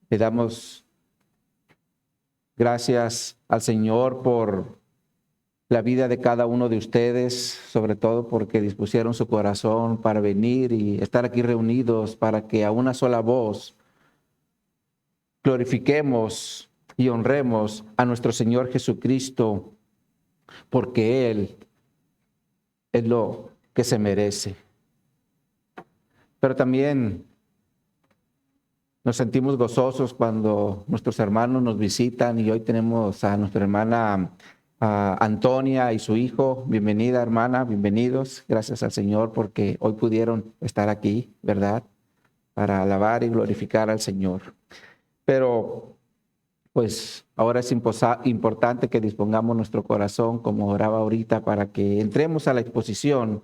Le damos gracias al Señor por la vida de cada uno de ustedes, sobre todo porque dispusieron su corazón para venir y estar aquí reunidos para que a una sola voz glorifiquemos y honremos a nuestro Señor Jesucristo, porque Él es lo que se merece. Pero también nos sentimos gozosos cuando nuestros hermanos nos visitan y hoy tenemos a nuestra hermana Antonia y su hijo. Bienvenida, hermana, bienvenidos. Gracias al Señor porque hoy pudieron estar aquí, ¿verdad? Para alabar y glorificar al Señor. Pero pues ahora es importante que dispongamos nuestro corazón, como oraba ahorita, para que entremos a la exposición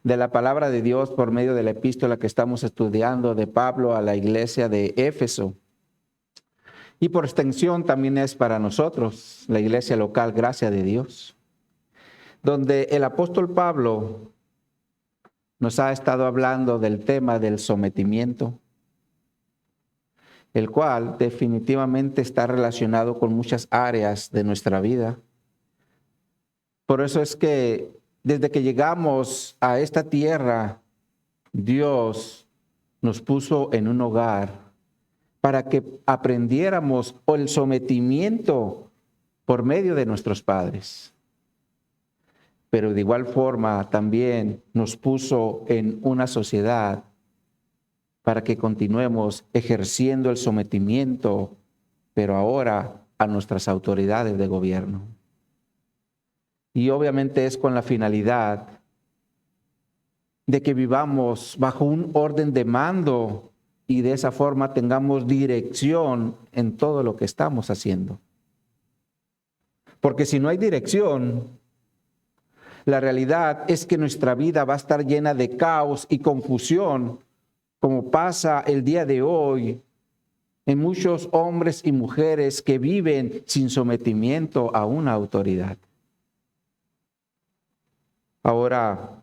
de la palabra de Dios por medio de la epístola que estamos estudiando de Pablo a la iglesia de Éfeso. Y por extensión también es para nosotros, la iglesia local, gracia de Dios, donde el apóstol Pablo nos ha estado hablando del tema del sometimiento, el cual definitivamente está relacionado con muchas áreas de nuestra vida. Por eso es que desde que llegamos a esta tierra, Dios nos puso en un hogar para que aprendiéramos el sometimiento por medio de nuestros padres. Pero de igual forma también nos puso en una sociedad para que continuemos ejerciendo el sometimiento, pero ahora a nuestras autoridades de gobierno. Y obviamente es con la finalidad de que vivamos bajo un orden de mando y de esa forma tengamos dirección en todo lo que estamos haciendo. Porque si no hay dirección, la realidad es que nuestra vida va a estar llena de caos y confusión, como pasa el día de hoy en muchos hombres y mujeres que viven sin sometimiento a una autoridad. Ahora,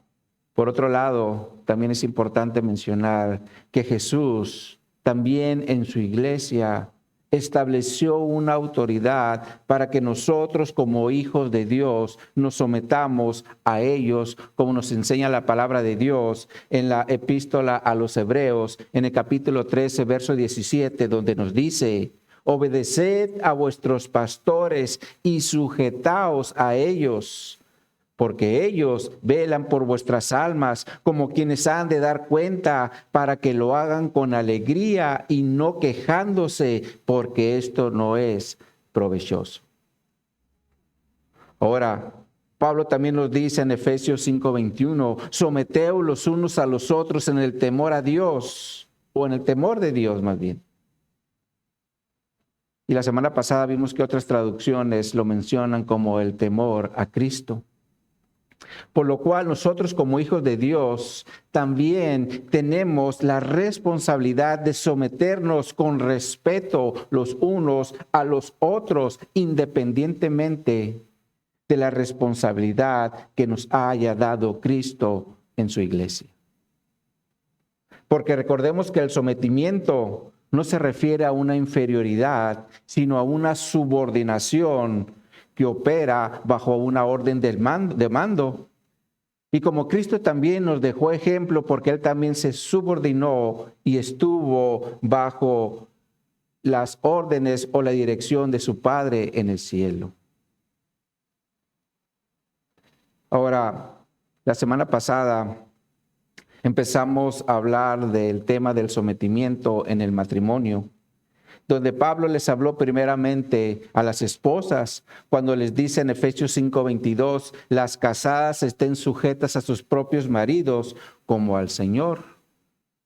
por otro lado, también es importante mencionar que Jesús también en su iglesia estableció una autoridad para que nosotros como hijos de Dios nos sometamos a ellos, como nos enseña la palabra de Dios en la epístola a los Hebreos, en el capítulo 13, verso 17, donde nos dice: obedeced a vuestros pastores y sujetaos a ellos, porque ellos velan por vuestras almas como quienes han de dar cuenta, para que lo hagan con alegría y no quejándose, porque esto no es provechoso. Ahora, Pablo también nos dice en Efesios 5:21, someteos los unos a los otros en el temor a Dios, o en el temor de Dios más bien. Y la semana pasada vimos que otras traducciones lo mencionan como el temor a Cristo. Por lo cual nosotros como hijos de Dios también tenemos la responsabilidad de someternos con respeto los unos a los otros, independientemente de la responsabilidad que nos haya dado Cristo en su iglesia. Porque recordemos que el sometimiento no se refiere a una inferioridad, sino a una subordinación que opera bajo una orden de mando. Y como Cristo también nos dejó ejemplo, porque Él también se subordinó y estuvo bajo las órdenes o la dirección de su Padre en el cielo. Ahora, la semana pasada empezamos a hablar del tema del sometimiento en el matrimonio, donde Pablo les habló primeramente a las esposas, cuando les dice en Efesios 5:22, las casadas estén sujetas a sus propios maridos como al Señor.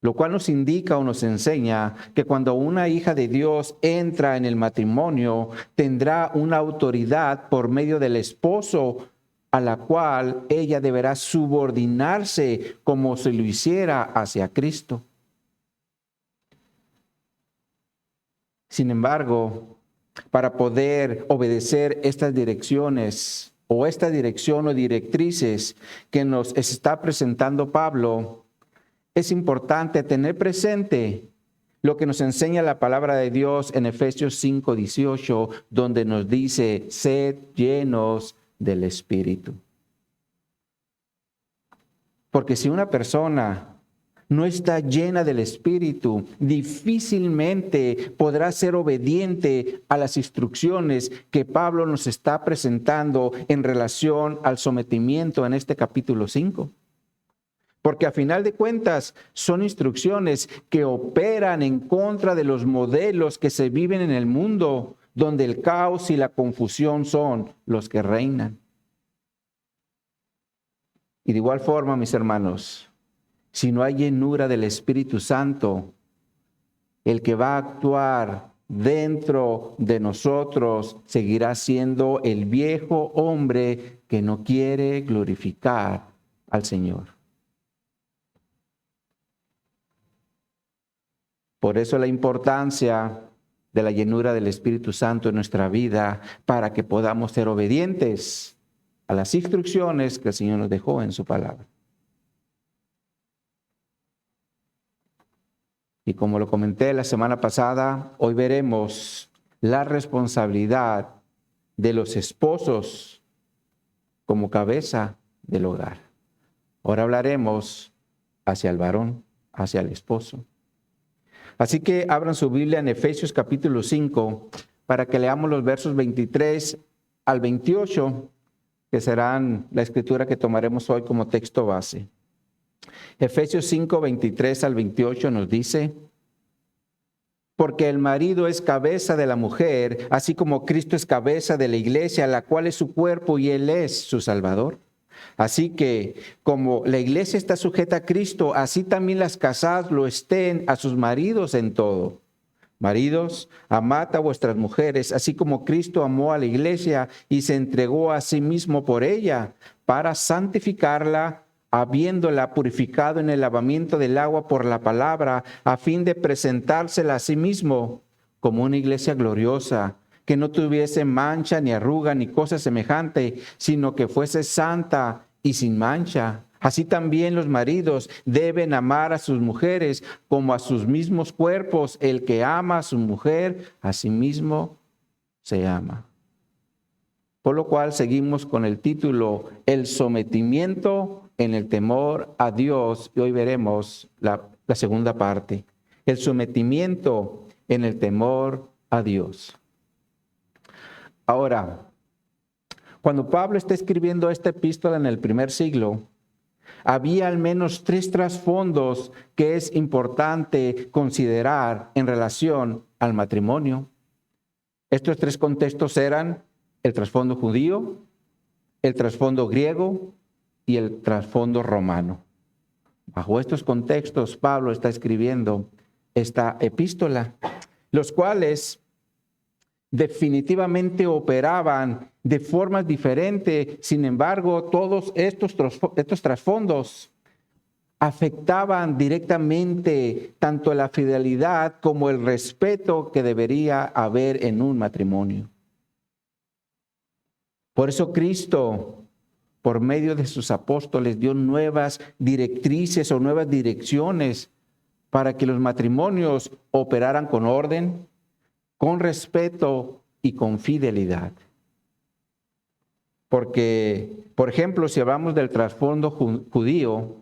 Lo cual nos indica o nos enseña que cuando una hija de Dios entra en el matrimonio, tendrá una autoridad por medio del esposo, a la cual ella deberá subordinarse como si lo hiciera hacia Cristo. Sin embargo, para poder obedecer estas direcciones o esta dirección o directrices que nos está presentando Pablo, es importante tener presente lo que nos enseña la palabra de Dios en Efesios 5:18, donde nos dice, sed llenos del Espíritu. Porque si una persona no está llena del Espíritu, difícilmente podrá ser obediente a las instrucciones que Pablo nos está presentando en relación al sometimiento en este capítulo 5. Porque a final de cuentas son instrucciones que operan en contra de los modelos que se viven en el mundo, donde el caos y la confusión son los que reinan. Y de igual forma, mis hermanos, si no hay llenura del Espíritu Santo, el que va a actuar dentro de nosotros seguirá siendo el viejo hombre que no quiere glorificar al Señor. Por eso la importancia de la llenura del Espíritu Santo en nuestra vida, para que podamos ser obedientes a las instrucciones que el Señor nos dejó en su palabra. Y como lo comenté la semana pasada, hoy veremos la responsabilidad de los esposos como cabeza del hogar. Ahora hablaremos hacia el varón, hacia el esposo. Así que abran su Biblia en Efesios capítulo 5 para que leamos los versos 23 al 28, que serán la escritura que tomaremos hoy como texto base. Efesios 5, 23 al 28 nos dice, porque el marido es cabeza de la mujer, así como Cristo es cabeza de la iglesia, la cual es su cuerpo y Él es su Salvador. Así que, como la iglesia está sujeta a Cristo, así también las casadas lo estén a sus maridos en todo. Maridos, amad a vuestras mujeres, así como Cristo amó a la iglesia y se entregó a sí mismo por ella, para santificarla, habiéndola purificado en el lavamiento del agua por la palabra, a fin de presentársela a sí mismo como una iglesia gloriosa, que no tuviese mancha, ni arruga, ni cosa semejante, sino que fuese santa y sin mancha. Así también los maridos deben amar a sus mujeres como a sus mismos cuerpos. El que ama a su mujer, a sí mismo se ama. Por lo cual seguimos con el título, El sometimiento en el temor a Dios. Y hoy veremos la segunda parte, el sometimiento en el temor a Dios. Ahora, cuando Pablo está escribiendo esta epístola en el primer siglo, había al menos 3 trasfondos que es importante considerar en relación al matrimonio. Estos 3 contextos eran el trasfondo judío, el trasfondo griego y el trasfondo romano. Bajo estos contextos, Pablo está escribiendo esta epístola, los cuales definitivamente operaban de formas diferentes. Sin embargo, todos estos trasfondos afectaban directamente tanto la fidelidad como el respeto que debería haber en un matrimonio. Por eso Cristo, por medio de sus apóstoles, dio nuevas directrices o nuevas direcciones para que los matrimonios operaran con orden, con respeto y con fidelidad. Porque, por ejemplo, si hablamos del trasfondo judío,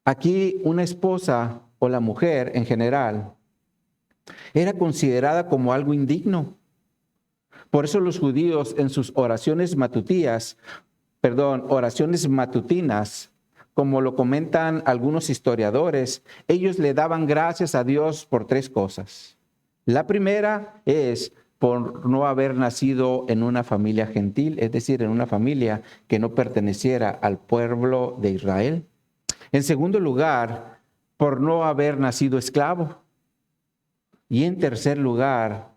aquí una esposa o la mujer en general era considerada como algo indigno. Por eso los judíos en sus oraciones matutinas, como lo comentan algunos historiadores, ellos le daban gracias a Dios por 3 cosas. La primera es por no haber nacido en una familia gentil, es decir, en una familia que no perteneciera al pueblo de Israel. En segundo lugar, por no haber nacido esclavo. Y en tercer lugar,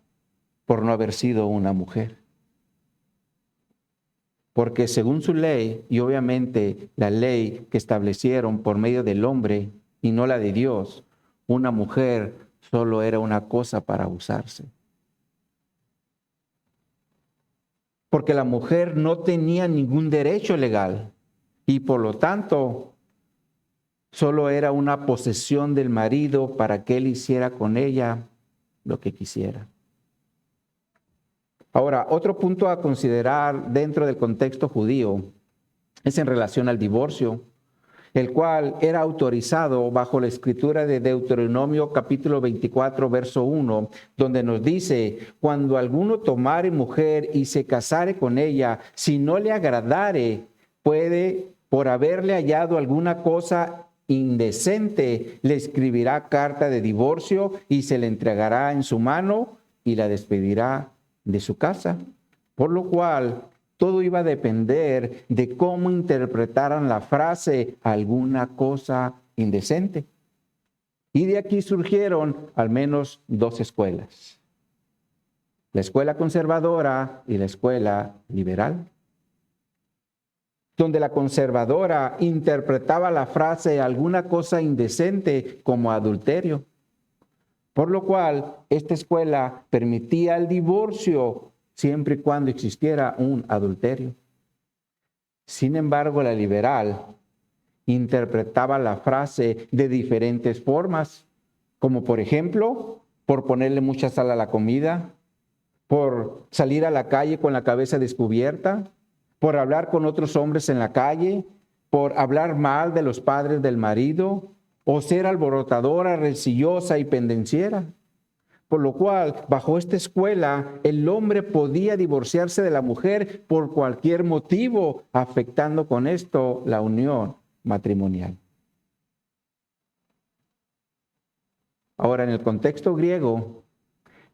por no haber sido una mujer. Porque según su ley, y obviamente la ley que establecieron por medio del hombre y no la de Dios, una mujer solo era una cosa para usarse. Porque la mujer no tenía ningún derecho legal y por lo tanto solo era una posesión del marido para que él hiciera con ella lo que quisiera. Ahora, otro punto a considerar dentro del contexto judío es en relación al divorcio, el cual era autorizado bajo la escritura de Deuteronomio capítulo 24, verso 1, donde nos dice, cuando alguno tomare mujer y se casare con ella, si no le agradare, puede, por haberle hallado alguna cosa indecente, le escribirá carta de divorcio y se le entregará en su mano y la despedirá de su casa. Por lo cual, todo iba a depender de cómo interpretaran la frase alguna cosa indecente. Y de aquí surgieron al menos dos escuelas: la escuela conservadora y la escuela liberal, donde la conservadora interpretaba la frase alguna cosa indecente como adulterio, por lo cual esta escuela permitía el divorcio siempre y cuando existiera un adulterio. Sin embargo, la liberal interpretaba la frase de diferentes formas, como por ejemplo, por ponerle mucha sal a la comida, por salir a la calle con la cabeza descubierta, por hablar con otros hombres en la calle, por hablar mal de los padres del marido, o ser alborotadora, rencillosa y pendenciera. Por lo cual, bajo esta escuela, el hombre podía divorciarse de la mujer por cualquier motivo, afectando con esto la unión matrimonial. Ahora, en el contexto griego,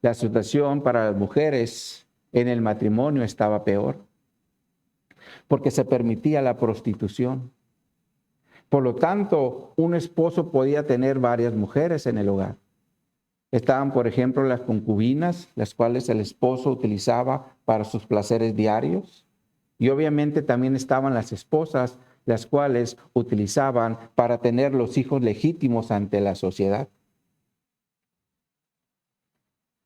la situación para las mujeres en el matrimonio estaba peor, porque se permitía la prostitución. Por lo tanto, un esposo podía tener varias mujeres en el hogar. Estaban, por ejemplo, las concubinas, las cuales el esposo utilizaba para sus placeres diarios. Y obviamente también estaban las esposas, las cuales utilizaban para tener los hijos legítimos ante la sociedad.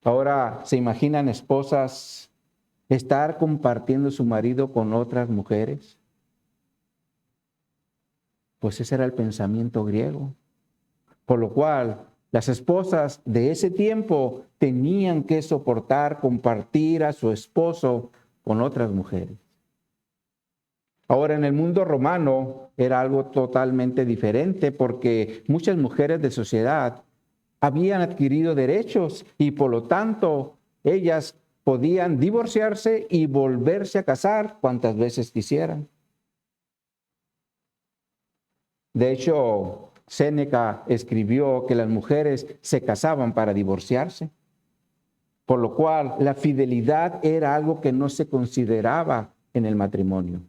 Ahora, ¿se imaginan esposas estar compartiendo su marido con otras mujeres? Pues ese era el pensamiento griego. Por lo cual, las esposas de ese tiempo tenían que soportar compartir a su esposo con otras mujeres. Ahora, en el mundo romano era algo totalmente diferente, porque muchas mujeres de sociedad habían adquirido derechos y por lo tanto ellas podían divorciarse y volverse a casar cuantas veces quisieran. De hecho, Séneca escribió que las mujeres se casaban para divorciarse, por lo cual la fidelidad era algo que no se consideraba en el matrimonio.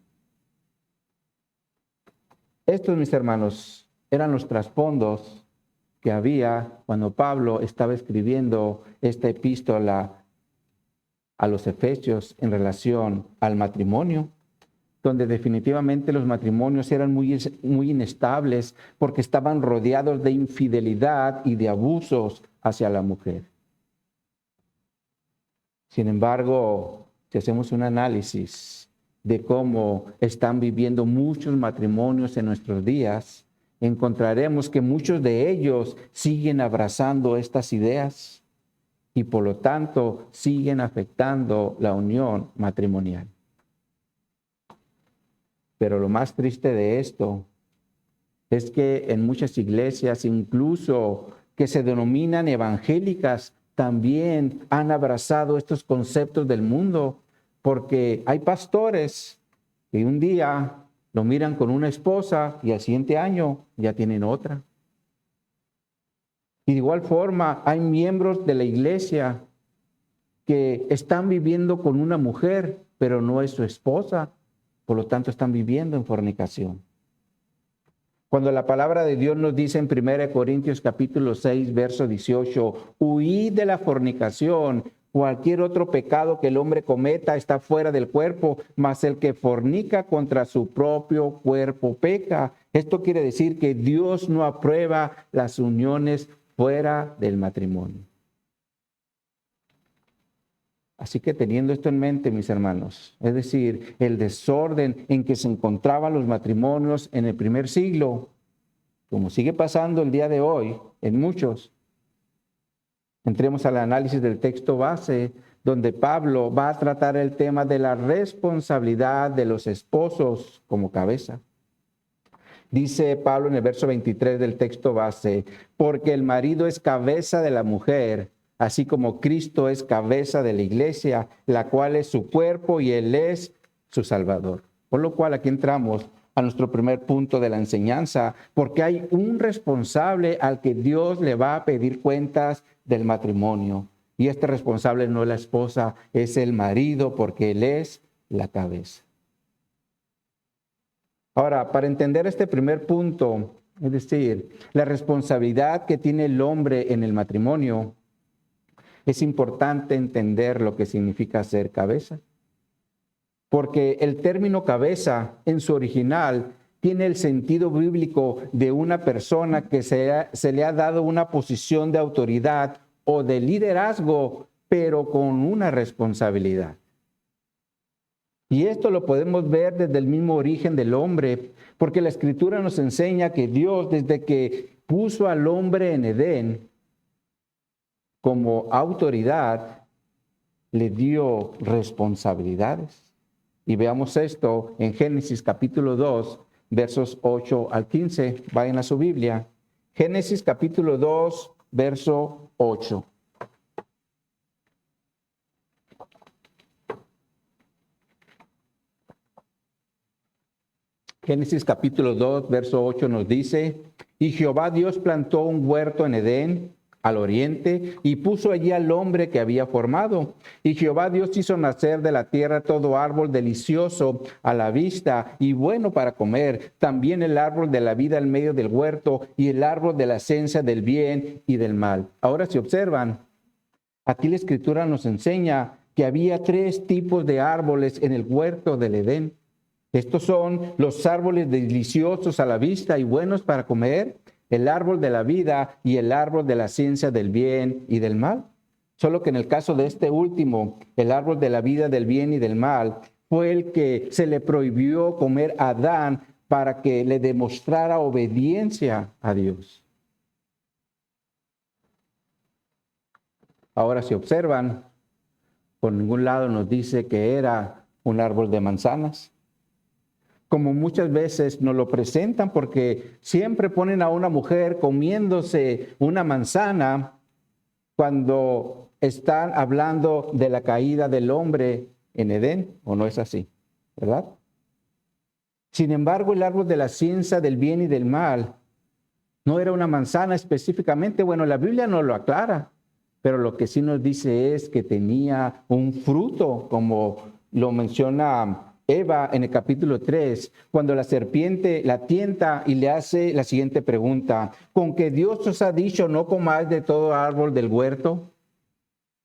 Estos, mis hermanos, eran los trasfondos que había cuando Pablo estaba escribiendo esta epístola a los Efesios en relación al matrimonio, donde definitivamente los matrimonios eran muy inestables porque estaban rodeados de infidelidad y de abusos hacia la mujer. Sin embargo, si hacemos un análisis de cómo están viviendo muchos matrimonios en nuestros días, encontraremos que muchos de ellos siguen abrazando estas ideas y por lo tanto siguen afectando la unión matrimonial. Pero lo más triste de esto es que en muchas iglesias, incluso que se denominan evangélicas, también han abrazado estos conceptos del mundo, porque hay pastores que un día lo miran con una esposa y al siguiente año ya tienen otra. Y de igual forma hay miembros de la iglesia que están viviendo con una mujer, pero no es su esposa. Por lo tanto, están viviendo en fornicación. Cuando la palabra de Dios nos dice en 1 Corintios capítulo 6, verso 18, huid de la fornicación, cualquier otro pecado que el hombre cometa está fuera del cuerpo, mas el que fornica contra su propio cuerpo peca. Esto quiere decir que Dios no aprueba las uniones fuera del matrimonio. Así que teniendo esto en mente, mis hermanos, es decir, el desorden en que se encontraban los matrimonios en el primer siglo, como sigue pasando el día de hoy en muchos, entremos al análisis del texto base, donde Pablo va a tratar el tema de la responsabilidad de los esposos como cabeza. Dice Pablo en el verso 23 del texto base, porque el marido es cabeza de la mujer, así como Cristo es cabeza de la iglesia, la cual es su cuerpo y Él es su Salvador. Por lo cual aquí entramos a nuestro primer punto de la enseñanza, porque hay un responsable al que Dios le va a pedir cuentas del matrimonio. Y este responsable no es la esposa, es el marido, porque Él es la cabeza. Ahora, para entender este primer punto, es decir, la responsabilidad que tiene el hombre en el matrimonio, es importante entender lo que significa ser cabeza. Porque el término cabeza en su original tiene el sentido bíblico de una persona que se le ha dado una posición de autoridad o de liderazgo, pero con una responsabilidad. Y esto lo podemos ver desde el mismo origen del hombre, porque la Escritura nos enseña que Dios, desde que puso al hombre en Edén como autoridad, le dio responsabilidades. Y veamos esto en Génesis capítulo 2, versos 8 al 15. Vayan a su Biblia. Génesis capítulo 2, verso 8. Génesis capítulo 2, verso 8 nos dice, y Jehová Dios plantó un huerto en Edén, al oriente, y puso allí al hombre que había formado. Y Jehová Dios hizo nacer de la tierra todo árbol delicioso a la vista y bueno para comer, también el árbol de la vida en medio del huerto y el árbol de la ciencia del bien y del mal. Ahora, si observan, aquí la Escritura nos enseña que había 3 tipos de árboles en el huerto del Edén. Estos son los árboles deliciosos a la vista y buenos para comer, el árbol de la vida y el árbol de la ciencia del bien y del mal. Solo que en el caso de este último, el árbol de la vida, del bien y del mal, fue el que se le prohibió comer a Adán para que le demostrara obediencia a Dios. Ahora, si observan, por ningún lado nos dice que era un árbol de manzanas, como muchas veces nos lo presentan, porque siempre ponen a una mujer comiéndose una manzana cuando están hablando de la caída del hombre en Edén, ¿o no es así? ¿Verdad? Sin embargo, el árbol de la ciencia del bien y del mal no era una manzana específicamente. Bueno, la Biblia no lo aclara, pero lo que sí nos dice es que tenía un fruto, como lo menciona Eva en el capítulo 3, cuando la serpiente la tienta y le hace la siguiente pregunta: ¿con que Dios os ha dicho no comáis de todo árbol del huerto?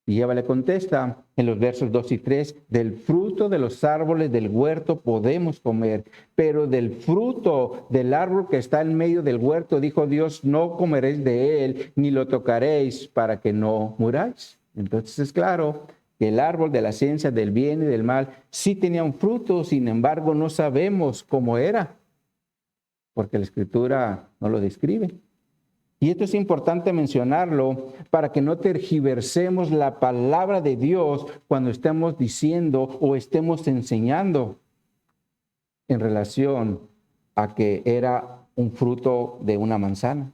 Y Eva le contesta en los versos 2 y 3, del fruto de los árboles del huerto podemos comer, pero del fruto del árbol que está en medio del huerto, dijo Dios, no comeréis de él, ni lo tocaréis para que no muráis. Entonces es claro que el árbol de la ciencia del bien y del mal sí tenía un fruto, sin embargo no sabemos cómo era, porque la Escritura no lo describe. Y esto es importante mencionarlo para que no tergiversemos la palabra de Dios cuando estemos diciendo o estemos enseñando en relación a que era un fruto de una manzana,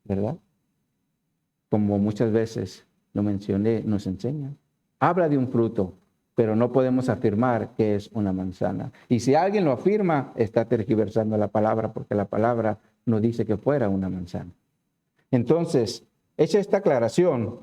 ¿verdad? Como muchas veces lo mencioné, nos enseñan. Habla de un fruto, pero no podemos afirmar que es una manzana. Y si alguien lo afirma, está tergiversando la palabra, porque la palabra no dice que fuera una manzana. Entonces, hecha esta aclaración,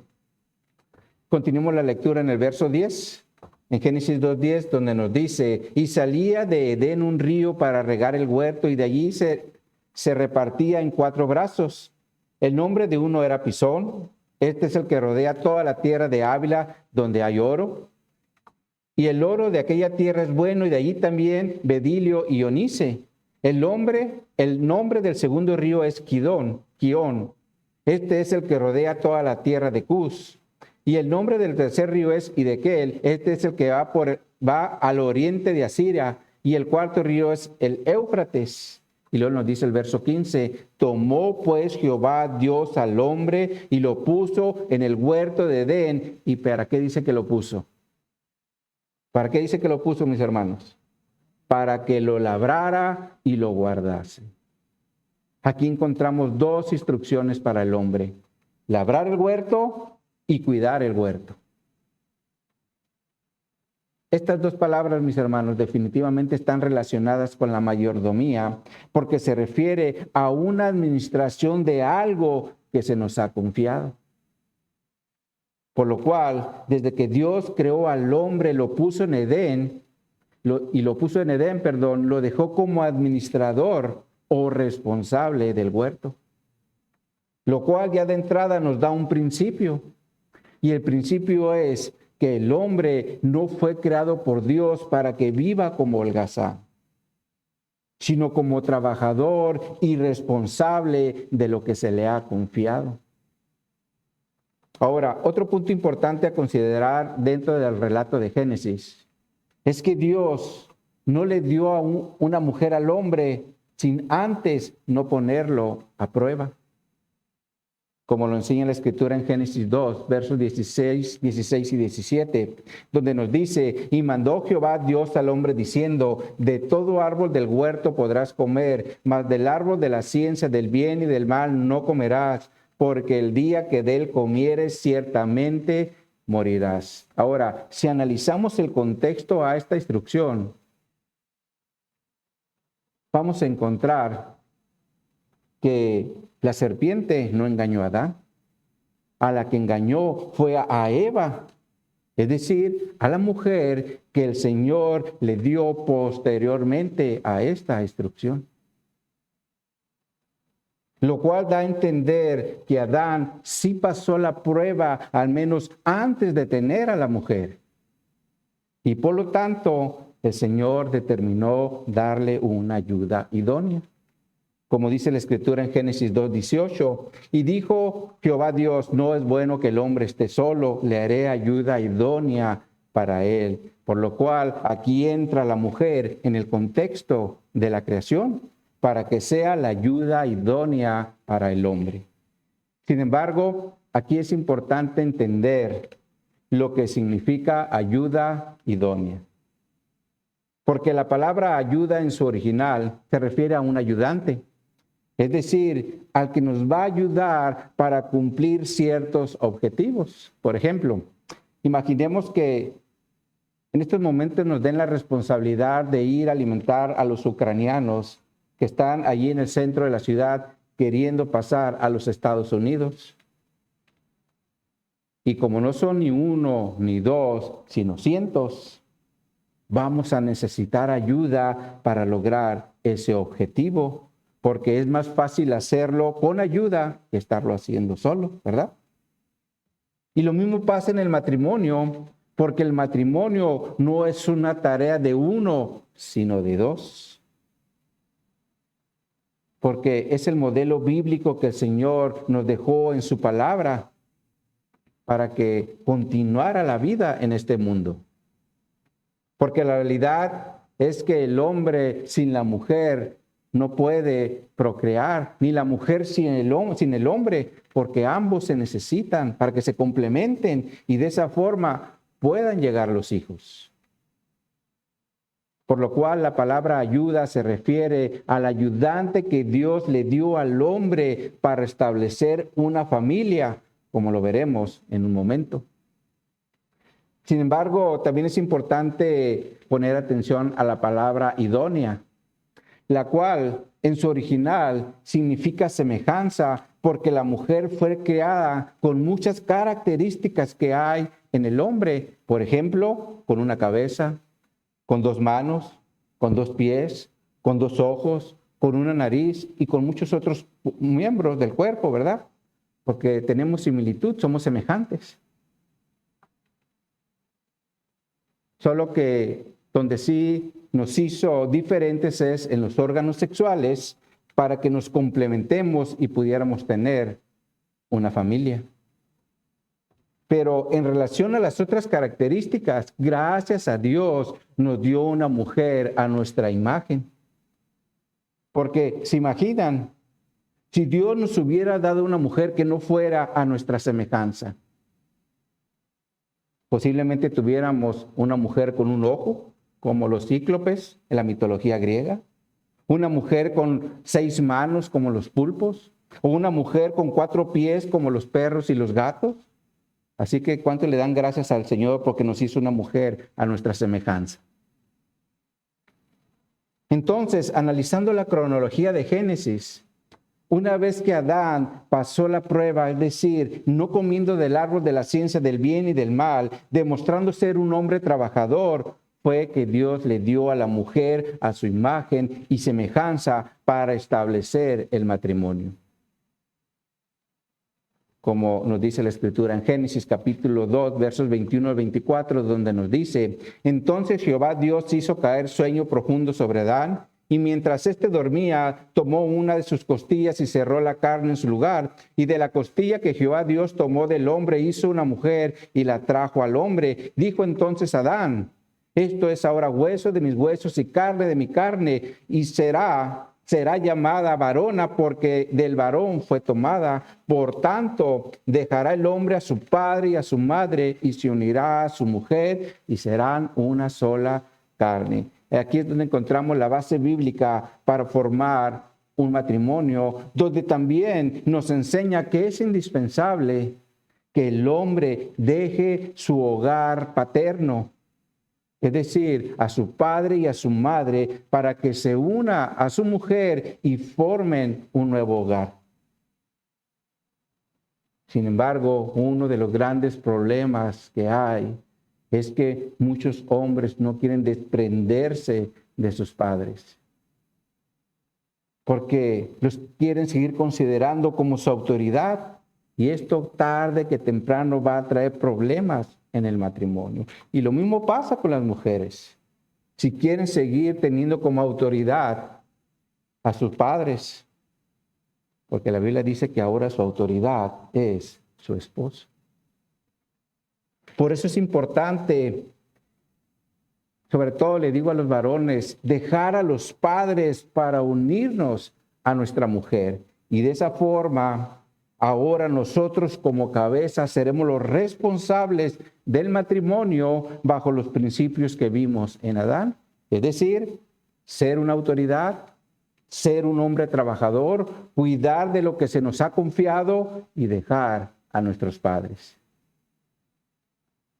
continuemos la lectura en el verso 10, en Génesis 2:10, donde nos dice, y salía de Edén un río para regar el huerto, y de allí se repartía en 4 brazos. El nombre de uno era Pisón, este es el que rodea toda la tierra de Ávila, donde hay oro. Y el oro de aquella tierra es bueno, y de allí también bedilio y onice. El nombre del segundo río es Quión. Este es el que rodea toda la tierra de Cus. Y el nombre del tercer río es Hidekel. Este es el que va al oriente de Asiria. Y el cuarto río es el Éufrates. Y luego nos dice el verso 15, tomó pues Jehová Dios al hombre y lo puso en el huerto de Edén. ¿Y para qué dice que lo puso? ¿Para qué dice que lo puso, mis hermanos? Para que lo labrara y lo guardase. Aquí encontramos dos instrucciones para el hombre: labrar el huerto y cuidar el huerto. Estas dos palabras, mis hermanos, definitivamente están relacionadas con la mayordomía, porque se refiere a una administración de algo que se nos ha confiado. Por lo cual, desde que Dios creó al hombre, lo puso en Edén, lo dejó como administrador o responsable del huerto. Lo cual ya de entrada nos da un principio. Y el principio es que el hombre no fue creado por Dios para que viva como holgazán, sino como trabajador y responsable de lo que se le ha confiado. Ahora, otro punto importante a considerar dentro del relato de Génesis es que Dios no le dio a una mujer al hombre sin antes no ponerlo a prueba, como lo enseña la Escritura en Génesis 2, versos 16 y 17, donde nos dice, y mandó Jehová Dios al hombre diciendo, de todo árbol del huerto podrás comer, mas del árbol de la ciencia del bien y del mal no comerás, porque el día que de él comieres ciertamente morirás. Ahora, si analizamos el contexto a esta instrucción, vamos a encontrar que la serpiente no engañó a Adán. A la que engañó fue a Eva, es decir, a la mujer que el Señor le dio posteriormente a esta instrucción. Lo cual da a entender que Adán sí pasó la prueba, al menos antes de tener a la mujer. Y por lo tanto, el Señor determinó darle una ayuda idónea. Como dice la Escritura en Génesis 2:18, y dijo Jehová Dios, no es bueno que el hombre esté solo, le haré ayuda idónea para él. Por lo cual aquí entra la mujer en el contexto de la creación, para que sea la ayuda idónea para el hombre. Sin embargo, aquí es importante entender lo que significa ayuda idónea. Porque la palabra ayuda en su original se refiere a un ayudante. Es decir, al que nos va a ayudar para cumplir ciertos objetivos. Por ejemplo, imaginemos que en estos momentos nos den la responsabilidad de ir a alimentar a los ucranianos que están allí en el centro de la ciudad queriendo pasar a los Estados Unidos. Y como no son ni uno ni dos, sino cientos, vamos a necesitar ayuda para lograr ese objetivo. Porque es más fácil hacerlo con ayuda que estarlo haciendo solo, ¿verdad? Y lo mismo pasa en el matrimonio, porque el matrimonio no es una tarea de uno, sino de dos. Porque es el modelo bíblico que el Señor nos dejó en su palabra para que continuara la vida en este mundo. Porque la realidad es que el hombre sin la mujer no puede procrear, ni la mujer sin el hombre, porque ambos se necesitan para que se complementen y de esa forma puedan llegar los hijos. Por lo cual la palabra ayuda se refiere al ayudante que Dios le dio al hombre para establecer una familia, como lo veremos en un momento. Sin embargo, también es importante poner atención a la palabra idónea, la cual en su original significa semejanza, porque la mujer fue creada con muchas características que hay en el hombre. Por ejemplo, con una cabeza, con dos manos, con dos pies, con dos ojos, con una nariz y con muchos otros miembros del cuerpo, ¿verdad? Porque tenemos similitud, somos semejantes. Solo que donde sí nos hizo diferentes es en los órganos sexuales para que nos complementemos y pudiéramos tener una familia. Pero en relación a las otras características, gracias a Dios nos dio una mujer a nuestra imagen. Porque se imaginan, si Dios nos hubiera dado una mujer que no fuera a nuestra semejanza, posiblemente tuviéramos una mujer con un ojo, como los cíclopes en la mitología griega, una mujer con 6 manos como los pulpos, o una mujer con 4 pies como los perros y los gatos. Así que ¿cuánto le dan gracias al Señor porque nos hizo una mujer a nuestra semejanza? Entonces, analizando la cronología de Génesis, una vez que Adán pasó la prueba, es decir, no comiendo del árbol de la ciencia del bien y del mal, demostrando ser un hombre trabajador, fue que Dios le dio a la mujer a su imagen y semejanza para establecer el matrimonio. Como nos dice la Escritura en Génesis capítulo 2, versos 21 al 24, donde nos dice: entonces Jehová Dios hizo caer sueño profundo sobre Adán, y mientras éste dormía, tomó una de sus costillas y cerró la carne en su lugar. Y de la costilla que Jehová Dios tomó del hombre, hizo una mujer y la trajo al hombre. Dijo entonces Adán: esto es ahora hueso de mis huesos y carne de mi carne, y será llamada varona, porque del varón fue tomada. Por tanto, dejará el hombre a su padre y a su madre, y se unirá a su mujer, y serán una sola carne. Aquí es donde encontramos la base bíblica para formar un matrimonio, donde también nos enseña que es indispensable que el hombre deje su hogar paterno, es decir, a su padre y a su madre, para que se una a su mujer y formen un nuevo hogar. Sin embargo, uno de los grandes problemas que hay es que muchos hombres no quieren desprenderse de sus padres, porque los quieren seguir considerando como su autoridad, y esto tarde que temprano va a traer problemas en el matrimonio. Y lo mismo pasa con las mujeres. Si quieren seguir teniendo como autoridad a sus padres, porque la Biblia dice que ahora su autoridad es su esposo. Por eso es importante, sobre todo le digo a los varones, dejar a los padres para unirnos a nuestra mujer. Y de esa forma, ahora nosotros como cabeza seremos los responsables del matrimonio bajo los principios que vimos en Adán. Es decir, ser una autoridad, ser un hombre trabajador, cuidar de lo que se nos ha confiado y dejar a nuestros padres,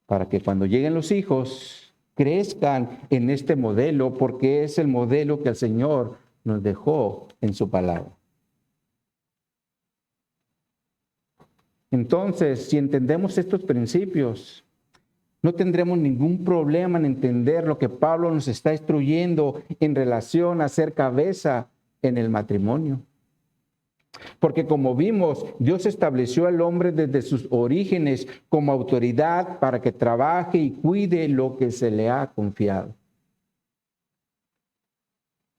para que cuando lleguen los hijos crezcan en este modelo, porque es el modelo que el Señor nos dejó en su palabra. Entonces, si entendemos estos principios, no tendremos ningún problema en entender lo que Pablo nos está instruyendo en relación a ser cabeza en el matrimonio. Porque como vimos, Dios estableció al hombre desde sus orígenes como autoridad para que trabaje y cuide lo que se le ha confiado.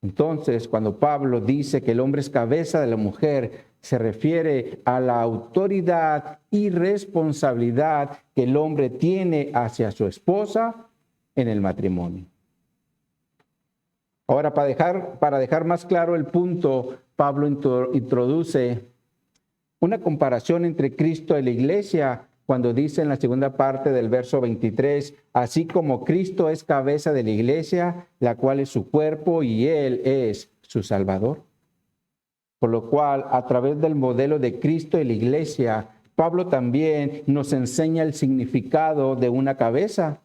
Entonces, cuando Pablo dice que el hombre es cabeza de la mujer, se refiere a la autoridad y responsabilidad que el hombre tiene hacia su esposa en el matrimonio. Ahora, para dejar más claro el punto, Pablo introduce una comparación entre Cristo y la iglesia cuando dice en la segunda parte del verso 23, así como Cristo es cabeza de la iglesia, la cual es su cuerpo y Él es su Salvador. Por lo cual, a través del modelo de Cristo y la iglesia, Pablo también nos enseña el significado de una cabeza,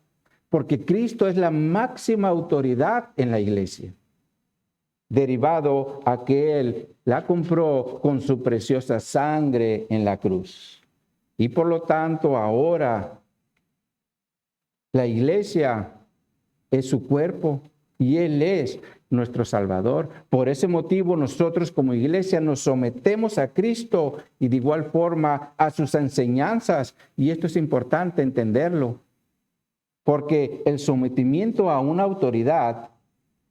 porque Cristo es la máxima autoridad en la iglesia, derivado a que Él la compró con su preciosa sangre en la cruz. Y por lo tanto, ahora la iglesia es su cuerpo y Él es nuestro Salvador. Por ese motivo, nosotros como iglesia nos sometemos a Cristo y de igual forma a sus enseñanzas. Y esto es importante entenderlo, porque el sometimiento a una autoridad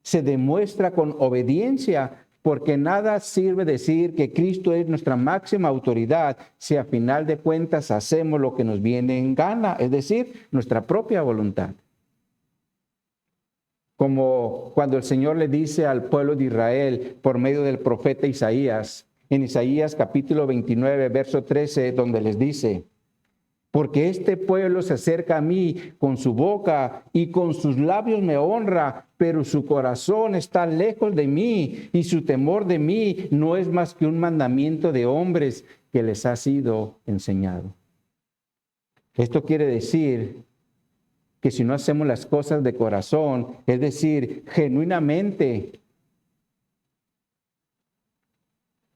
se demuestra con obediencia, porque nada sirve decir que Cristo es nuestra máxima autoridad si a final de cuentas hacemos lo que nos viene en gana, es decir, nuestra propia voluntad. como cuando el Señor le dice al pueblo de Israel por medio del profeta Isaías, en Isaías capítulo 29, verso 13, donde les dice: porque este pueblo se acerca a mí con su boca y con sus labios me honra, pero su corazón está lejos de mí y su temor de mí no es más que un mandamiento de hombres que les ha sido enseñado. Esto quiere decir que si no hacemos las cosas de corazón, es decir, genuinamente,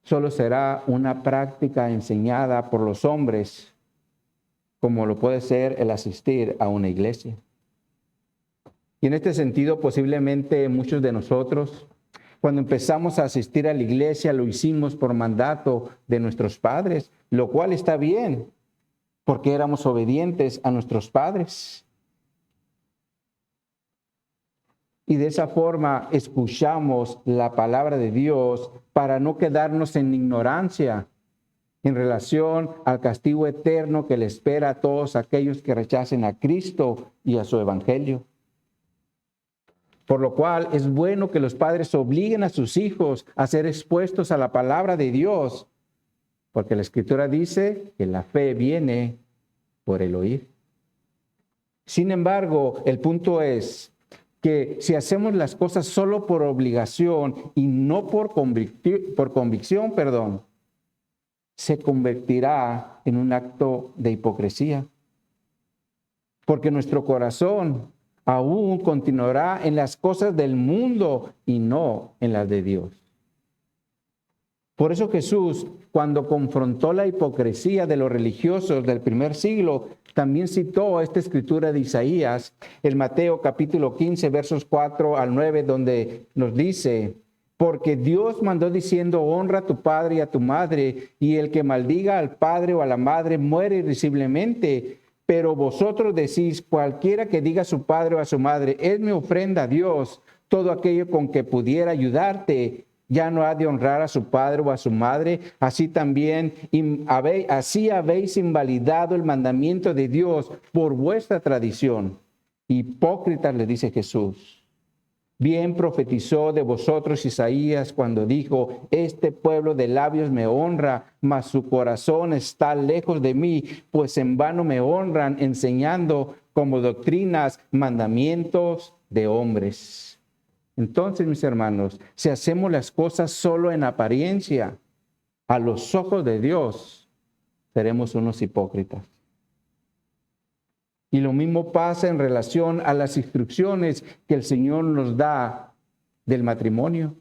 solo será una práctica enseñada por los hombres, como lo puede ser el asistir a una iglesia. Y en este sentido, posiblemente muchos de nosotros, cuando empezamos a asistir a la iglesia, lo hicimos por mandato de nuestros padres, lo cual está bien, porque éramos obedientes a nuestros padres. Y de esa forma escuchamos la palabra de Dios para no quedarnos en ignorancia en relación al castigo eterno que le espera a todos aquellos que rechacen a Cristo y a su evangelio. Por lo cual es bueno que los padres obliguen a sus hijos a ser expuestos a la palabra de Dios, porque la Escritura dice que la fe viene por el oír. Sin embargo, el punto es que si hacemos las cosas solo por obligación y no por convicción, se convertirá en un acto de hipocresía. Porque nuestro corazón aún continuará en las cosas del mundo y no en las de Dios. Por eso Jesús, cuando confrontó la hipocresía de los religiosos del primer siglo, también citó esta escritura de Isaías, en Mateo capítulo 15, versos 4 al 9, donde nos dice: porque Dios mandó diciendo: honra a tu padre y a tu madre, y el que maldiga al padre o a la madre muere irremisiblemente. Pero vosotros decís: cualquiera que diga a su padre o a su madre, es mi ofrenda a Dios, todo aquello con que pudiera ayudarte, ya no ha de honrar a su padre o a su madre. Así también, así habéis invalidado el mandamiento de Dios por vuestra tradición. Hipócritas, le dice Jesús. Bien profetizó de vosotros Isaías cuando dijo: este pueblo de labios me honra, mas su corazón está lejos de mí, pues en vano me honran, enseñando como doctrinas mandamientos de hombres. Entonces, mis hermanos, si hacemos las cosas solo en apariencia, a los ojos de Dios, seremos unos hipócritas. Y lo mismo pasa en relación a las instrucciones que el Señor nos da del matrimonio.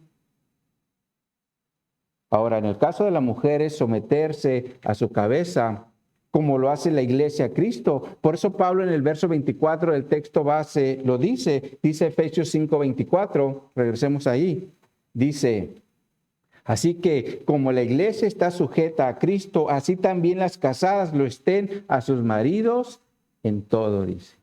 Ahora, en el caso de la mujer es someterse a su cabeza, como lo hace la iglesia a Cristo. Por eso Pablo en el verso 24 del texto base lo dice Efesios 5:24, regresemos ahí. Dice: así que como la iglesia está sujeta a Cristo, así también las casadas lo estén a sus maridos en todo, dice.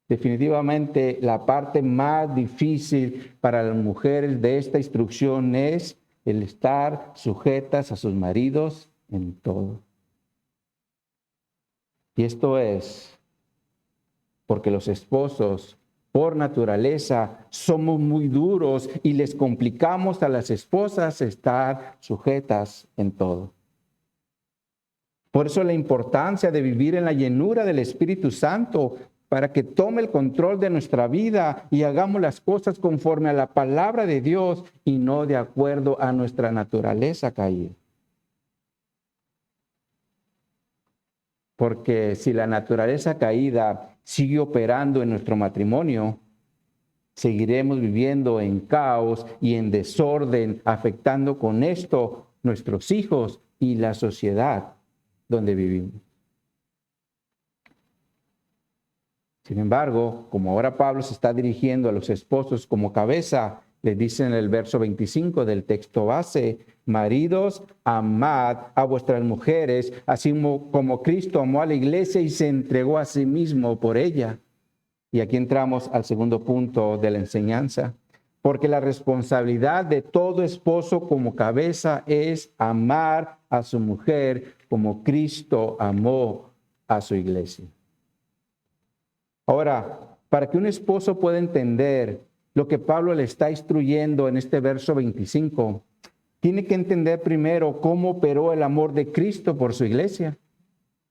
Definitivamente la parte más difícil para las mujeres de esta instrucción es el estar sujetas a sus maridos en todo. Y esto es porque los esposos, por naturaleza, somos muy duros y les complicamos a las esposas estar sujetas en todo. Por eso la importancia de vivir en la llenura del Espíritu Santo, para que tome el control de nuestra vida y hagamos las cosas conforme a la palabra de Dios y no de acuerdo a nuestra naturaleza caída. Porque si la naturaleza caída sigue operando en nuestro matrimonio, seguiremos viviendo en caos y en desorden, afectando con esto nuestros hijos y la sociedad donde vivimos. Sin embargo, como ahora Pablo se está dirigiendo a los esposos como cabeza, les dice en el verso 25 del texto base: maridos, amad a vuestras mujeres, así como Cristo amó a la iglesia y se entregó a sí mismo por ella. Y aquí entramos al segundo punto de la enseñanza. Porque la responsabilidad de todo esposo como cabeza es amar a su mujer como Cristo amó a su iglesia. Ahora, para que un esposo pueda entender lo que Pablo le está instruyendo en este verso 25, tiene que entender primero cómo operó el amor de Cristo por su iglesia.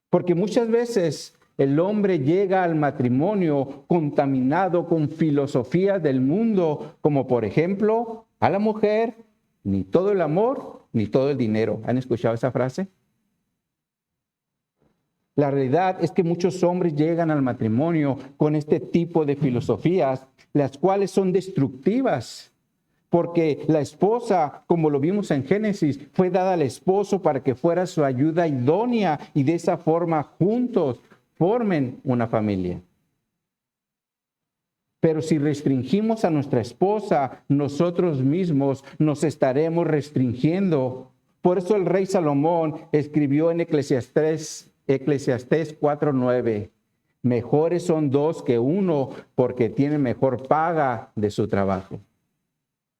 Porque muchas veces el hombre llega al matrimonio contaminado con filosofías del mundo, como por ejemplo, a la mujer, ni todo el amor, ni todo el dinero. ¿Han escuchado esa frase? La realidad es que muchos hombres llegan al matrimonio con este tipo de filosofías, las cuales son destructivas. Porque la esposa, como lo vimos en Génesis, fue dada al esposo para que fuera su ayuda idónea y de esa forma juntos formen una familia. Pero si restringimos a nuestra esposa, nosotros mismos nos estaremos restringiendo. Por eso el rey Salomón escribió en Eclesiastés 4:9, mejores son dos que uno porque tienen mejor paga de su trabajo.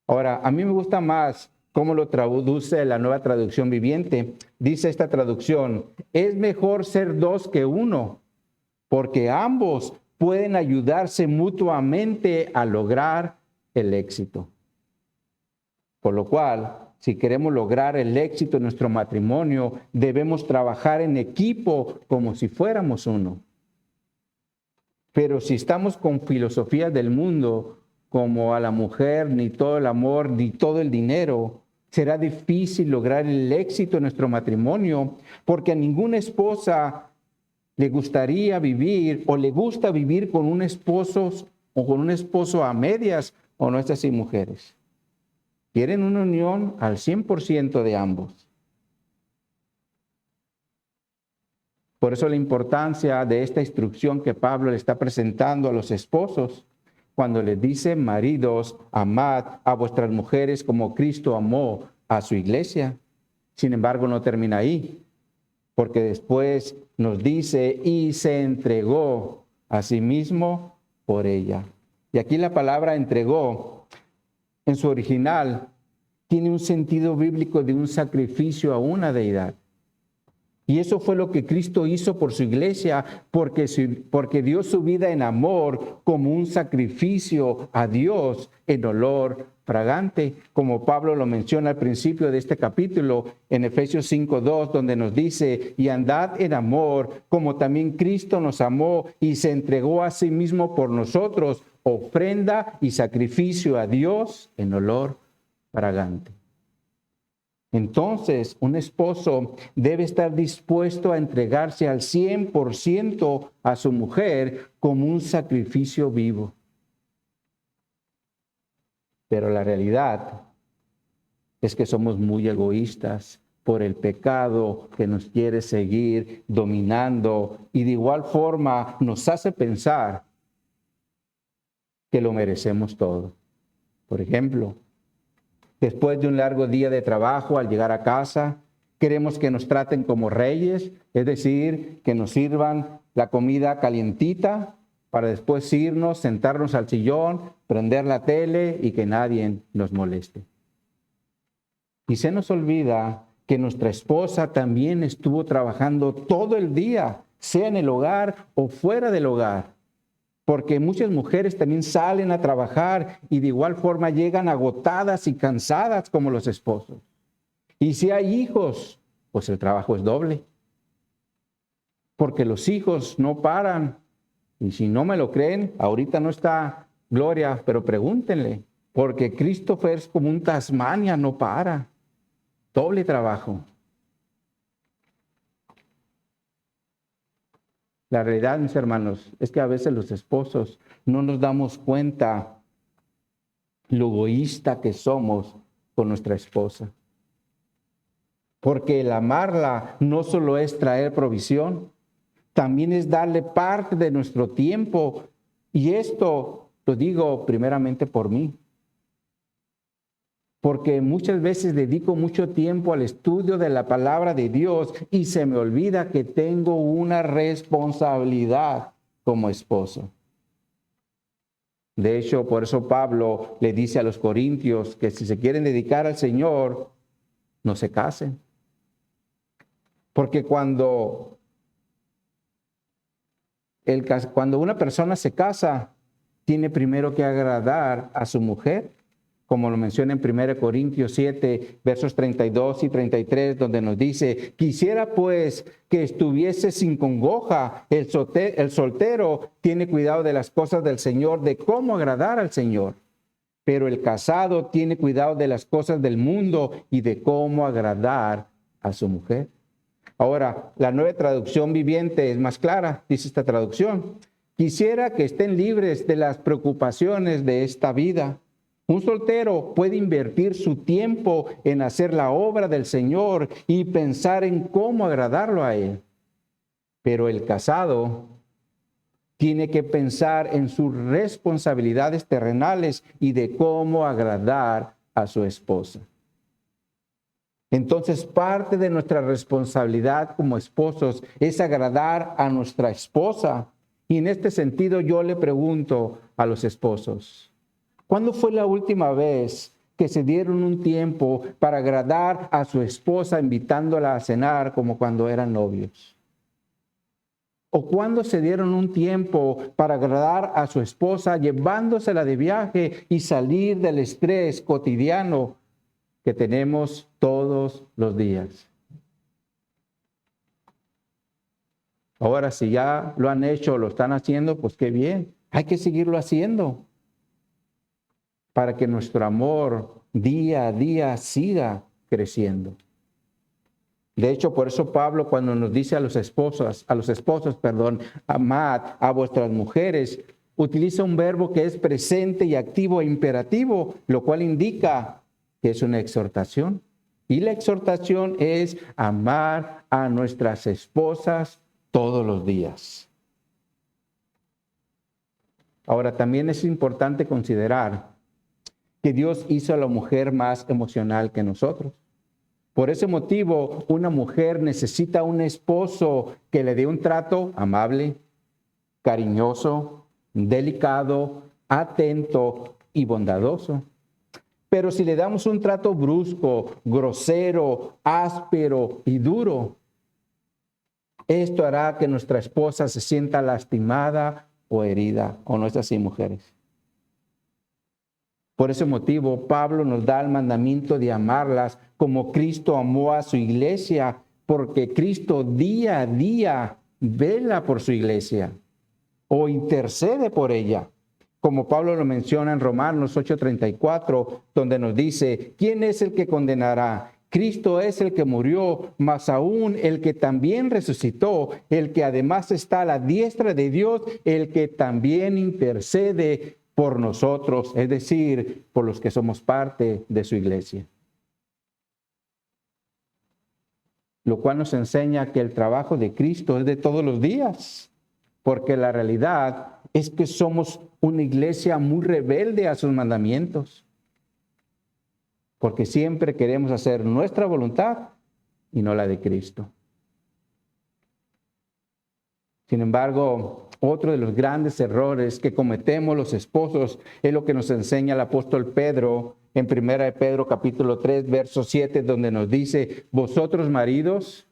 Ahora, a mí me gusta más cómo lo traduce la Nueva Traducción Viviente. Dice esta traducción, es mejor ser dos que uno, porque ambos pueden ayudarse mutuamente a lograr el éxito. Por lo cual, si queremos lograr el éxito en nuestro matrimonio, debemos trabajar en equipo como si fuéramos uno. Pero si estamos con filosofías del mundo, como a la mujer, ni todo el amor, ni todo el dinero, será difícil lograr el éxito en nuestro matrimonio, porque a ninguna esposa le gustaría vivir o le gusta vivir con un esposo o con un esposo a medias, o no es así, mujeres. Quieren una unión al 100% de ambos. Por eso la importancia de esta instrucción que Pablo le está presentando a los esposos, cuando les dice, maridos, amad a vuestras mujeres como Cristo amó a su iglesia. Sin embargo, no termina ahí, porque después nos dice, y se entregó a sí mismo por ella. Y aquí la palabra entregó, en su original, tiene un sentido bíblico de un sacrificio a una deidad. Y eso fue lo que Cristo hizo por su iglesia, porque dio su vida en amor como un sacrificio a Dios en olor fragante, como Pablo lo menciona al principio de este capítulo en Efesios 5:2, donde nos dice, y andad en amor, como también Cristo nos amó y se entregó a sí mismo por nosotros, ofrenda y sacrificio a Dios en olor fragante. Entonces, un esposo debe estar dispuesto a entregarse al 100% a su mujer como un sacrificio vivo. Pero la realidad es que somos muy egoístas por el pecado que nos quiere seguir dominando y de igual forma nos hace pensar que lo merecemos todo. Por ejemplo, después de un largo día de trabajo, al llegar a casa, queremos que nos traten como reyes, es decir, que nos sirvan la comida calientita para después irnos, sentarnos al sillón, prender la tele y que nadie nos moleste. Y se nos olvida que nuestra esposa también estuvo trabajando todo el día, sea en el hogar o fuera del hogar. Porque muchas mujeres también salen a trabajar y de igual forma llegan agotadas y cansadas como los esposos. Y si hay hijos, pues el trabajo es doble. Porque los hijos no paran. Y si no me lo creen, ahorita no está Gloria, pero pregúntenle. Porque Christopher es como un Tasmania, no para. Doble trabajo. La realidad, mis hermanos, es que a veces los esposos no nos damos cuenta lo egoísta que somos con nuestra esposa. Porque el amarla no solo es traer provisión, también es darle parte de nuestro tiempo. Y esto lo digo primeramente por mí. Porque muchas veces dedico mucho tiempo al estudio de la palabra de Dios y se me olvida que tengo una responsabilidad como esposo. De hecho, por eso Pablo le dice a los corintios que si se quieren dedicar al Señor, no se casen. Porque cuando una persona se casa, tiene primero que agradar a su mujer, como lo menciona en 1 Corintios 7, versos 32 y 33, donde nos dice: quisiera pues que estuviese sin congoja. El soltero tiene cuidado de las cosas del Señor, de cómo agradar al Señor. Pero el casado tiene cuidado de las cosas del mundo y de cómo agradar a su mujer. Ahora, la Nueva Traducción Viviente es más clara, dice esta traducción: quisiera que estén libres de las preocupaciones de esta vida. Un soltero puede invertir su tiempo en hacer la obra del Señor y pensar en cómo agradarlo a Él. Pero el casado tiene que pensar en sus responsabilidades terrenales y de cómo agradar a su esposa. Entonces, parte de nuestra responsabilidad como esposos es agradar a nuestra esposa. Y en este sentido yo le pregunto a los esposos: ¿cuándo fue la última vez que se dieron un tiempo para agradar a su esposa invitándola a cenar como cuando eran novios? ¿O cuándo se dieron un tiempo para agradar a su esposa llevándosela de viaje y salir del estrés cotidiano que tenemos todos los días? Ahora, si ya lo han hecho, lo están haciendo, pues qué bien. Hay que seguirlo haciendo para que nuestro amor día a día siga creciendo. De hecho, por eso Pablo, cuando nos dice a los esposos, amad a vuestras mujeres, utiliza un verbo que es presente y activo e imperativo, lo cual indica que es una exhortación. Y la exhortación es amar a nuestras esposas todos los días. Ahora, también es importante considerar que Dios hizo a la mujer más emocional que nosotros. Por ese motivo, una mujer necesita un esposo que le dé un trato amable, cariñoso, delicado, atento y bondadoso. Pero si le damos un trato brusco, grosero, áspero y duro, esto hará que nuestra esposa se sienta lastimada o herida. ¿O no es así, mujeres? Por ese motivo, Pablo nos da el mandamiento de amarlas como Cristo amó a su iglesia, porque Cristo día a día vela por su iglesia o intercede por ella. Como Pablo lo menciona en Romanos 8:34, donde nos dice: ¿quién es el que condenará? Cristo es el que murió, más aún el que también resucitó, el que además está a la diestra de Dios, el que también intercede por nosotros, es decir, por los que somos parte de su iglesia. Lo cual nos enseña que el trabajo de Cristo es de todos los días, porque la realidad es que somos una iglesia muy rebelde a sus mandamientos, porque siempre queremos hacer nuestra voluntad y no la de Cristo. Sin embargo, otro de los grandes errores que cometemos los esposos es lo que nos enseña el apóstol Pedro en 1 Pedro capítulo 3, verso 7, donde nos dice: vosotros maridos,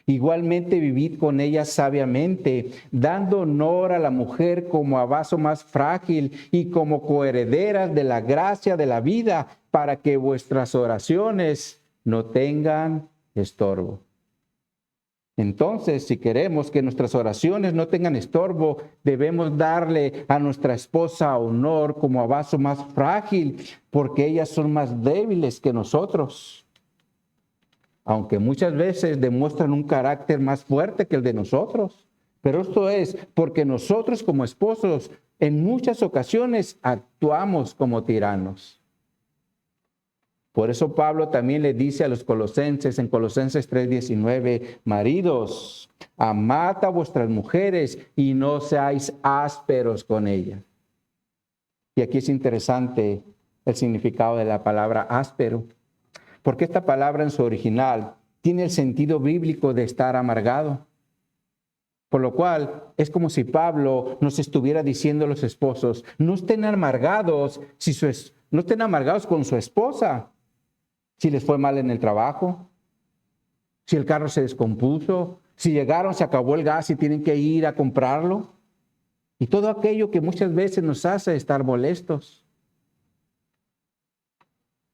igualmente vivid con ella sabiamente, dando honor a la mujer como a vaso más frágil y como coherederas de la gracia de la vida, para que vuestras oraciones no tengan estorbo. Entonces, si queremos que nuestras oraciones no tengan estorbo, debemos darle a nuestra esposa honor como a vaso más frágil, porque ellas son más débiles que nosotros, aunque muchas veces demuestran un carácter más fuerte que el de nosotros. Pero esto es porque nosotros como esposos en muchas ocasiones actuamos como tiranos. Por eso Pablo también le dice a los colosenses en Colosenses 3:19: maridos, amad a vuestras mujeres y no seáis ásperos con ellas. Y aquí es interesante el significado de la palabra áspero, porque esta palabra en su original tiene el sentido bíblico de estar amargado. Por lo cual es como si Pablo nos estuviera diciendo a los esposos: no estén amargados no estén amargados con su esposa. Si les fue mal en el trabajo, si el carro se descompuso, si llegaron, se acabó el gas y tienen que ir a comprarlo. y todo aquello que muchas veces nos hace estar molestos.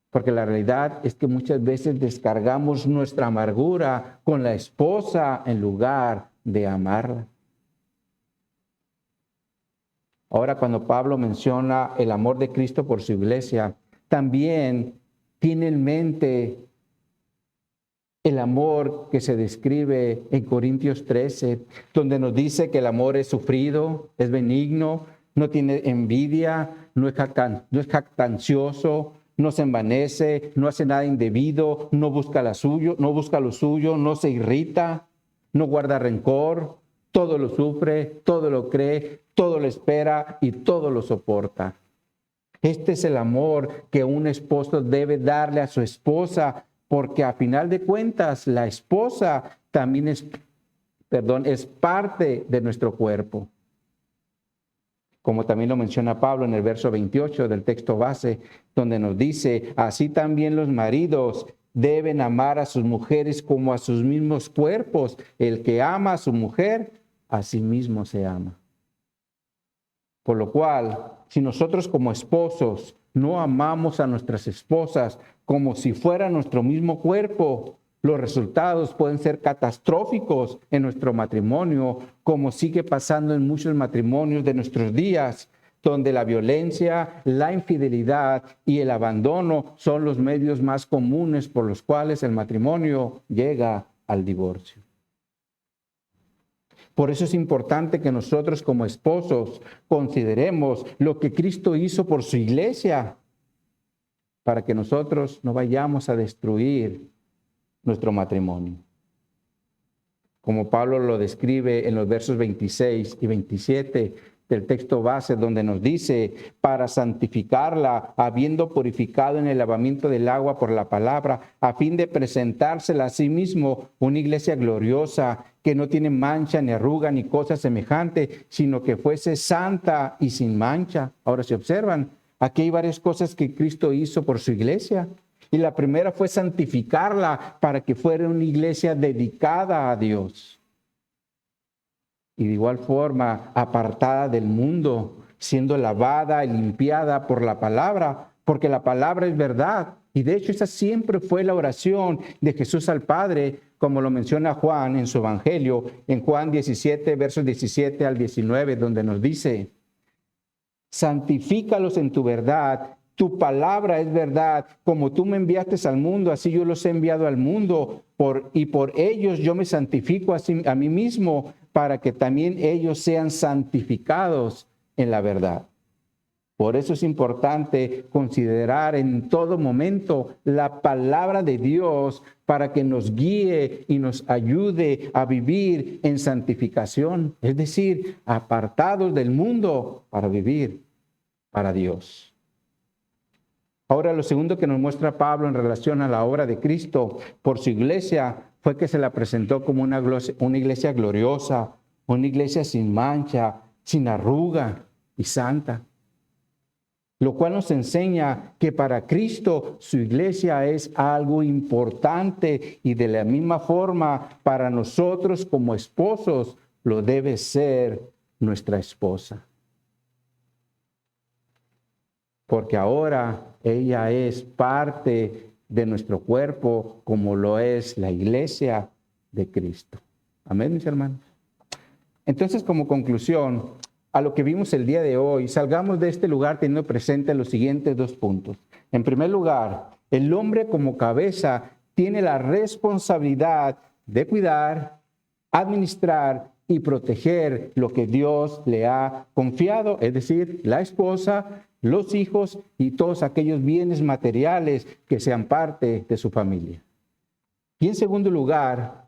Porque la realidad es que muchas veces descargamos nuestra amargura con la esposa en lugar de amarla. Ahora, cuando Pablo menciona el amor de Cristo por su iglesia, también tiene en mente el amor que se describe en Corintios 13, donde nos dice que el amor es sufrido, es benigno, no tiene envidia, no es jactancioso, no se envanece, no hace nada indebido, no busca lo suyo, no se irrita, no guarda rencor, todo lo sufre, todo lo cree, todo lo espera y todo lo soporta. Este es el amor que un esposo debe darle a su esposa, porque a final de cuentas la esposa también es parte de nuestro cuerpo. Como también lo menciona Pablo en el verso 28 del texto base, donde nos dice, así también los maridos deben amar a sus mujeres como a sus mismos cuerpos. El que ama a su mujer, a sí mismo se ama. Por lo cual, si nosotros como esposos no amamos a nuestras esposas como si fuera nuestro mismo cuerpo, los resultados pueden ser catastróficos en nuestro matrimonio, como sigue pasando en muchos matrimonios de nuestros días, donde la violencia, la infidelidad y el abandono son los medios más comunes por los cuales el matrimonio llega al divorcio. Por eso es importante que nosotros como esposos consideremos lo que Cristo hizo por su iglesia, para que nosotros no vayamos a destruir nuestro matrimonio. Como Pablo lo describe en los versos 26 y 27 del texto base, donde nos dice, para santificarla, habiendo purificado en el lavamiento del agua por la palabra, a fin de presentársela a sí mismo una iglesia gloriosa, que no tiene mancha, ni arruga, ni cosa semejante, sino que fuese santa y sin mancha. Ahora, si observan, aquí hay varias cosas que Cristo hizo por su iglesia. Y la primera fue santificarla para que fuera una iglesia dedicada a Dios. Y de igual forma, apartada del mundo, siendo lavada y limpiada por la palabra, porque la palabra es verdad. Y de hecho, esa siempre fue la oración de Jesús al Padre, como lo menciona Juan en su Evangelio, en Juan 17, versos 17 al 19, donde nos dice, santifícalos en tu verdad, tu palabra es verdad, como tú me enviaste al mundo, así yo los he enviado al mundo, y por ellos yo me santifico a mí mismo, para que también ellos sean santificados en la verdad. Por eso es importante considerar en todo momento la palabra de Dios para que nos guíe y nos ayude a vivir en santificación, es decir, apartados del mundo para vivir para Dios. Ahora, lo segundo que nos muestra Pablo en relación a la obra de Cristo por su iglesia fue que se la presentó como una iglesia gloriosa, una iglesia sin mancha, sin arruga y santa. Lo cual nos enseña que para Cristo su iglesia es algo importante y de la misma forma para nosotros como esposos lo debe ser nuestra esposa. Porque ahora ella es parte de nuestro cuerpo como lo es la iglesia de Cristo. Amén, mis hermanos. Entonces, como conclusión a lo que vimos el día de hoy, salgamos de este lugar teniendo presente los siguientes dos puntos. En primer lugar, el hombre como cabeza tiene la responsabilidad de cuidar, administrar y proteger lo que Dios le ha confiado, es decir, la esposa, los hijos y todos aquellos bienes materiales que sean parte de su familia. Y en segundo lugar,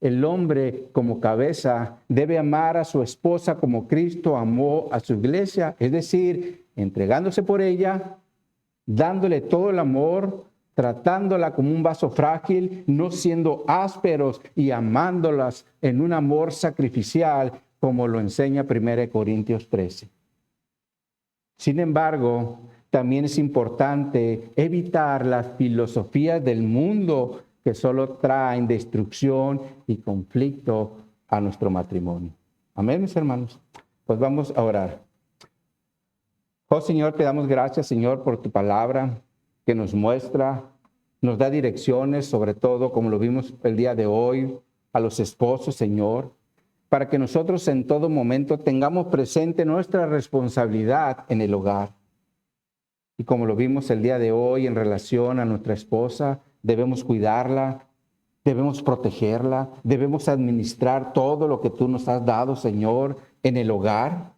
el hombre como cabeza debe amar a su esposa como Cristo amó a su iglesia, es decir, entregándose por ella, dándole todo el amor, tratándola como un vaso frágil, no siendo ásperos y amándolas en un amor sacrificial, como lo enseña 1 Corintios 13. Sin embargo, también es importante evitar las filosofías del mundo que solo traen destrucción y conflicto a nuestro matrimonio. Amén, mis hermanos. Pues vamos a orar. Oh Señor, te damos gracias, Señor, por tu palabra que nos muestra, nos da direcciones, sobre todo, como lo vimos el día de hoy, a los esposos, Señor, para que nosotros en todo momento tengamos presente nuestra responsabilidad en el hogar. Y como lo vimos el día de hoy en relación a nuestra esposa, debemos cuidarla, debemos protegerla, debemos administrar todo lo que tú nos has dado, Señor, en el hogar.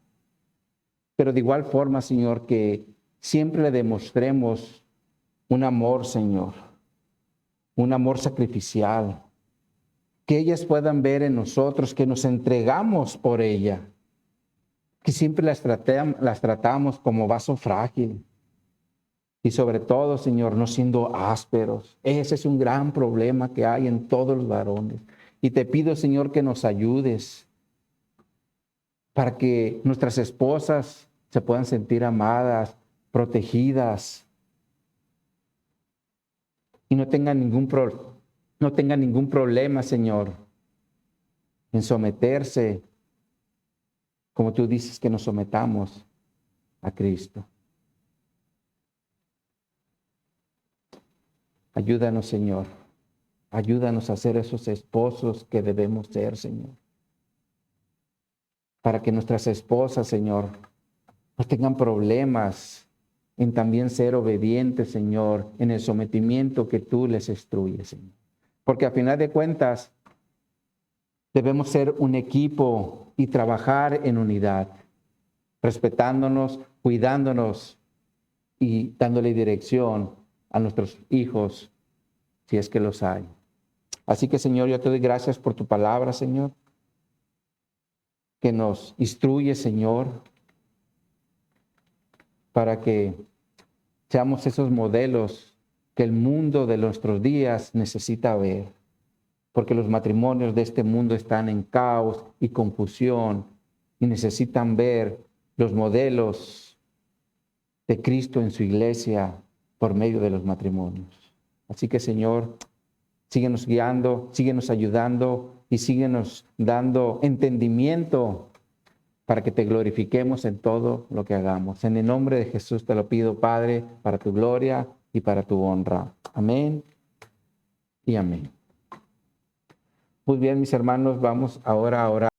Pero de igual forma, Señor, que siempre le demostremos un amor, Señor, un amor sacrificial, que ellas puedan ver en nosotros que nos entregamos por ella, que siempre las tratamos como vaso frágil. Y sobre todo, Señor, no siendo ásperos. Ese es un gran problema que hay en todos los varones. Y te pido, Señor, que nos ayudes para que nuestras esposas se puedan sentir amadas, protegidas y no tengan ningún problema, Señor, en someterse, como tú dices que nos sometamos a Cristo. Ayúdanos, Señor. Ayúdanos a ser esos esposos que debemos ser, Señor. Para que nuestras esposas, Señor, no tengan problemas en también ser obedientes, Señor, en el sometimiento que tú les instruyes, Señor. Porque a final de cuentas, debemos ser un equipo y trabajar en unidad, respetándonos, cuidándonos y dándole dirección a nuestros hijos, si es que los hay. Así que, Señor, yo te doy gracias por tu palabra, Señor, que nos instruye, Señor, para que seamos esos modelos que el mundo de nuestros días necesita ver, porque los matrimonios de este mundo están en caos y confusión y necesitan ver los modelos de Cristo en su iglesia por medio de los matrimonios. Así que, Señor, síguenos guiando, síguenos ayudando y síguenos dando entendimiento para que te glorifiquemos en todo lo que hagamos. En el nombre de Jesús te lo pido, Padre, para tu gloria y para tu honra. Amén y amén. Muy bien, mis hermanos, vamos ahora a orar.